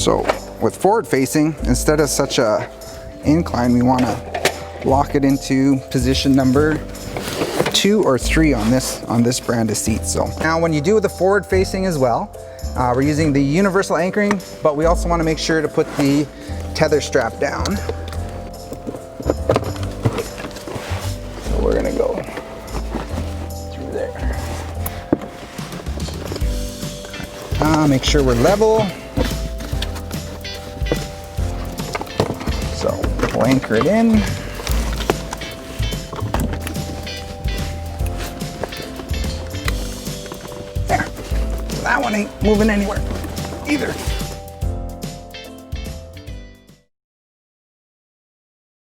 So with forward facing, instead of such a incline, we want to lock it into position number 2 or 3 on this brand of seat. So now when you do the forward facing as well, we're using the universal anchoring, but we also want to make sure to put the tether strap down. So we're gonna go through there. Make sure we're level. So we'll anchor it in. There. That one ain't moving anywhere either.